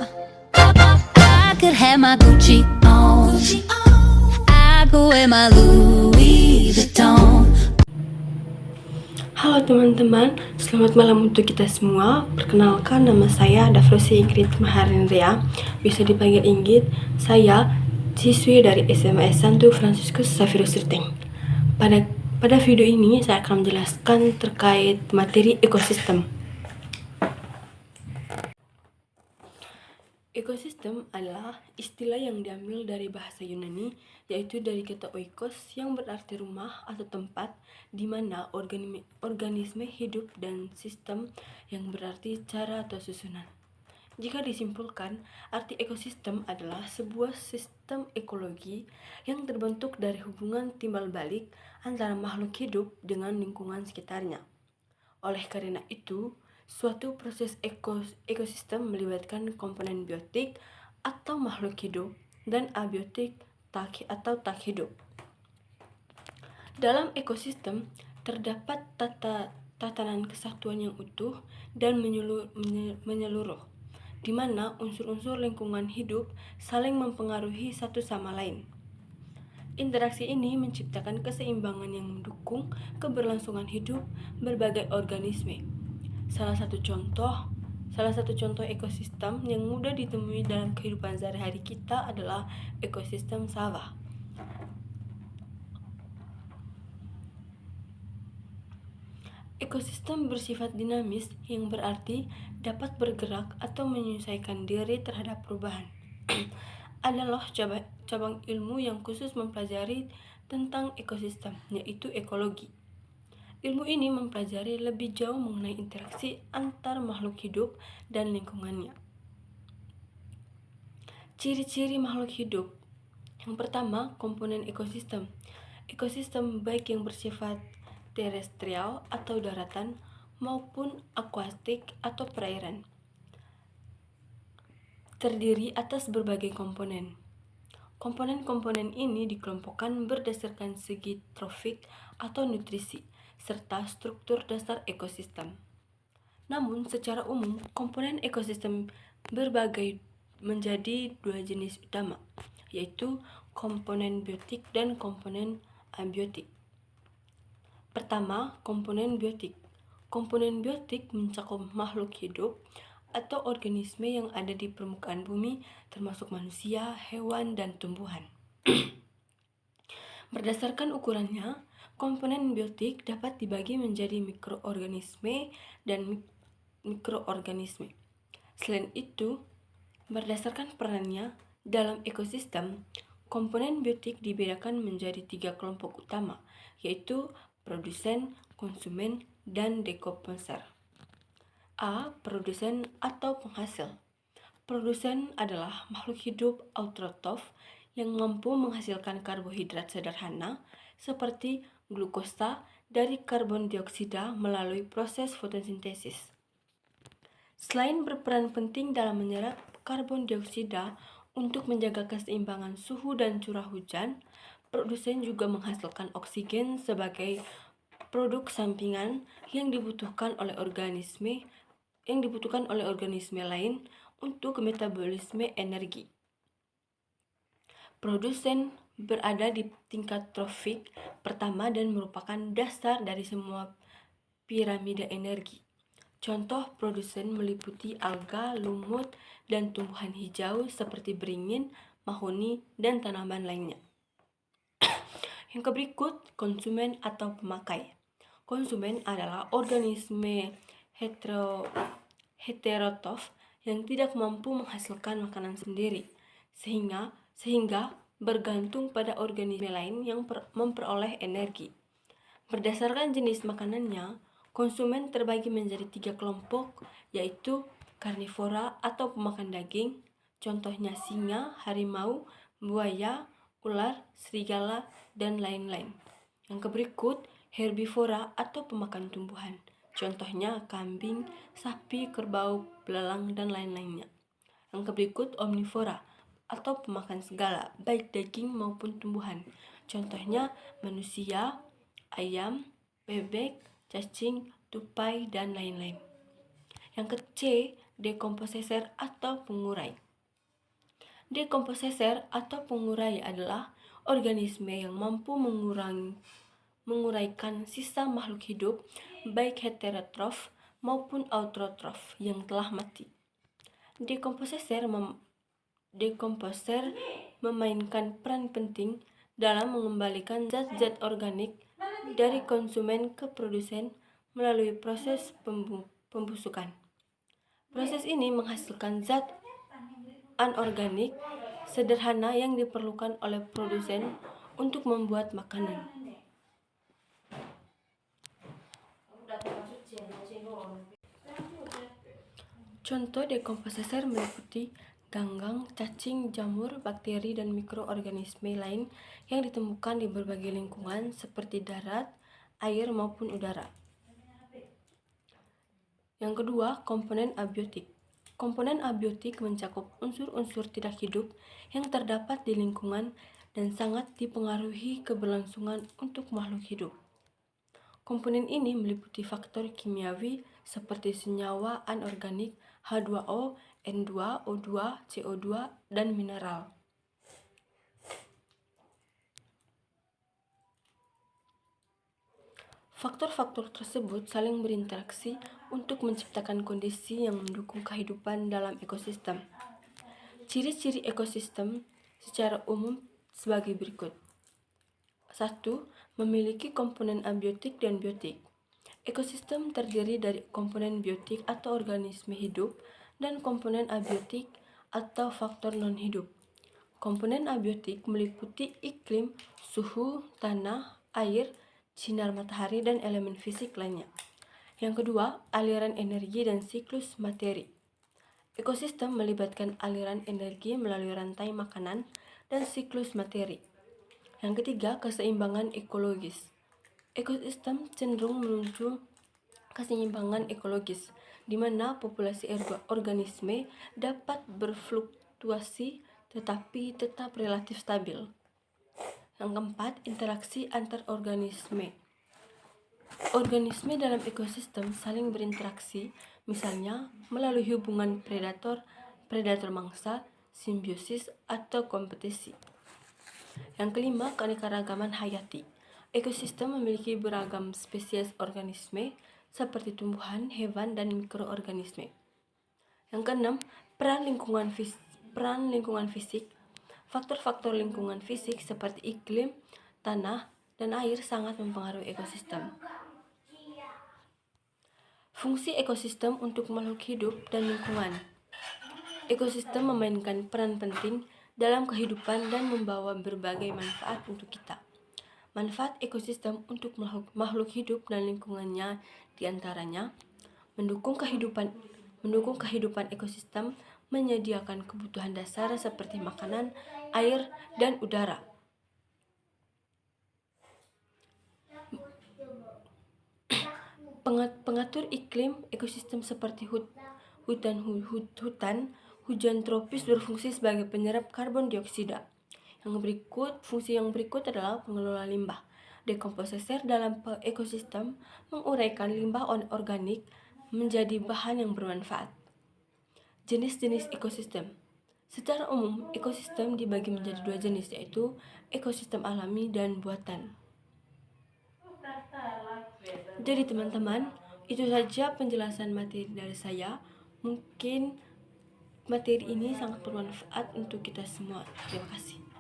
I could have my Gucci on. I go wear my Louis Vuitton. Halo teman-teman, selamat malam untuk kita semua. Perkenalkan, nama saya Dafrosi Ingrid Maharindria, bisa dipanggil Inggit. Saya siswi dari SMA S1 Franciscus Xavierus Riting. Pada video ini saya akan menjelaskan terkait materi ekosistem. Ekosistem adalah istilah yang diambil dari bahasa Yunani, yaitu dari kata oikos yang berarti rumah atau tempat di mana organisme hidup, dan sistem yang berarti cara atau susunan. Jika disimpulkan, arti ekosistem adalah sebuah sistem ekologi yang terbentuk dari hubungan timbal balik antara makhluk hidup dengan lingkungan sekitarnya. Oleh karena itu, suatu proses ekosistem melibatkan komponen biotik atau makhluk hidup dan abiotik atau tak hidup. Dalam ekosistem terdapat tatanan kesatuan yang utuh dan menyeluruh, di mana unsur-unsur lingkungan hidup saling mempengaruhi satu sama lain. Interaksi ini menciptakan keseimbangan yang mendukung keberlangsungan hidup berbagai organisme. Salah satu contoh ekosistem yang mudah ditemui dalam kehidupan sehari-hari kita adalah ekosistem sawah. Ekosistem bersifat dinamis, yang berarti dapat bergerak atau menyesuaikan diri terhadap perubahan. Adalah cabang ilmu yang khusus mempelajari tentang ekosistem, yaitu ekologi. Ilmu ini mempelajari lebih jauh mengenai interaksi antar makhluk hidup dan lingkungannya. Ciri-ciri makhluk hidup. Yang pertama, komponen ekosistem. Ekosistem baik yang bersifat terestrial atau daratan maupun akuatik atau perairan, terdiri atas berbagai komponen. Komponen-komponen ini dikelompokkan berdasarkan segi trofik atau nutrisi, serta struktur dasar ekosistem. Namun, secara umum, komponen ekosistem berbagai menjadi dua jenis utama, yaitu komponen biotik dan komponen abiotik. Pertama, komponen biotik. Komponen biotik mencakup makhluk hidup atau organisme yang ada di permukaan bumi, termasuk manusia, hewan, dan tumbuhan. Berdasarkan ukurannya, komponen biotik dapat dibagi menjadi mikroorganisme dan mikroorganisme. Selain itu, berdasarkan perannya dalam ekosistem, komponen biotik dibedakan menjadi 3 kelompok utama, yaitu produsen, konsumen, dan dekomposer. A. Produsen atau penghasil. Produsen adalah makhluk hidup autotrof yang mampu menghasilkan karbohidrat sederhana seperti glukosa dari karbon dioksida melalui proses fotosintesis. Selain berperan penting dalam menyerap karbon dioksida untuk menjaga keseimbangan suhu dan curah hujan, produsen juga menghasilkan oksigen sebagai produk sampingan yang dibutuhkan oleh organisme lain untuk metabolisme energi. Produsen berada di tingkat trofik pertama dan merupakan dasar dari semua piramida energi. Contoh produsen meliputi alga, lumut, dan tumbuhan hijau seperti beringin, mahoni, dan tanaman lainnya. Yang berikut, konsumen atau pemakai. Konsumen adalah organisme heterotrof yang tidak mampu menghasilkan makanan sendiri, sehingga bergantung pada organisme lain yang memperoleh energi. Berdasarkan jenis makanannya, konsumen terbagi menjadi 3 kelompok, yaitu karnivora atau pemakan daging, contohnya singa, harimau, buaya, ular, serigala, dan lain-lain. Yang berikut, herbivora atau pemakan tumbuhan, contohnya kambing, sapi, kerbau, belalang, dan lain-lainnya. Yang berikut, omnivora atau pemakan segala, baik daging maupun tumbuhan, contohnya manusia, ayam, bebek, cacing, tupai, dan lain-lain. Yang ke C, dekomposer atau pengurai. Dekomposer atau pengurai adalah organisme yang mampu menguraikan sisa makhluk hidup, baik heterotrof maupun autotrof yang telah mati. Dekomposer memainkan peran penting dalam mengembalikan zat-zat organik dari konsumen ke produsen melalui proses pembusukan. Proses ini menghasilkan zat anorganik sederhana yang diperlukan oleh produsen untuk membuat makanan. Contoh dekomposer meliputi ganggang, cacing, jamur, bakteri, dan mikroorganisme lain yang ditemukan di berbagai lingkungan seperti darat, air, maupun udara. Yang kedua, komponen abiotik. Komponen abiotik mencakup unsur-unsur tidak hidup yang terdapat di lingkungan dan sangat dipengaruhi keberlangsungan untuk makhluk hidup. Komponen ini meliputi faktor kimiawi seperti senyawa anorganik H2O, N2, O2, CO2, dan mineral. Faktor-faktor tersebut saling berinteraksi untuk menciptakan kondisi yang mendukung kehidupan dalam ekosistem. Ciri-ciri ekosistem secara umum sebagai berikut. 1. Memiliki komponen abiotik dan biotik. Ekosistem terdiri dari komponen biotik atau organisme hidup dan komponen abiotik atau faktor non-hidup. Komponen abiotik meliputi iklim, suhu, tanah, air, sinar matahari, dan elemen fisik lainnya. Yang kedua, aliran energi dan siklus materi. Ekosistem melibatkan aliran energi melalui rantai makanan dan siklus materi. Yang ketiga, keseimbangan ekologis. Ekosistem cenderung menuju keseimbangan ekologis, di mana populasi organisme dapat berfluktuasi tetapi tetap relatif stabil. Yang keempat, interaksi antar organisme. Organisme dalam ekosistem saling berinteraksi, misalnya melalui hubungan predator mangsa, simbiosis, atau kompetisi. Yang kelima, keanekaragaman hayati. Ekosistem memiliki beragam spesies organisme seperti tumbuhan, hewan, dan mikroorganisme. Yang keenam, peran lingkungan fisik. Faktor-faktor lingkungan fisik seperti iklim, tanah, dan air sangat mempengaruhi ekosistem. Fungsi ekosistem untuk makhluk hidup dan lingkungan. Ekosistem memainkan peran penting dalam kehidupan dan membawa berbagai manfaat untuk kita. Manfaat ekosistem untuk makhluk hidup dan lingkungannya diantaranya mendukung kehidupan ekosistem, menyediakan kebutuhan dasar seperti makanan, air, dan udara. Pengatur iklim ekosistem seperti hutan, hujan tropis berfungsi sebagai penyerap karbon dioksida. Fungsi yang berikut adalah pengelola limbah. Dekomposer dalam ekosistem menguraikan limbah organik menjadi bahan yang bermanfaat. Jenis-jenis ekosistem. Secara umum, ekosistem dibagi menjadi dua jenis, yaitu ekosistem alami dan buatan. Jadi teman-teman, itu saja penjelasan materi dari saya. Mungkin materi ini sangat bermanfaat untuk kita semua. Terima kasih.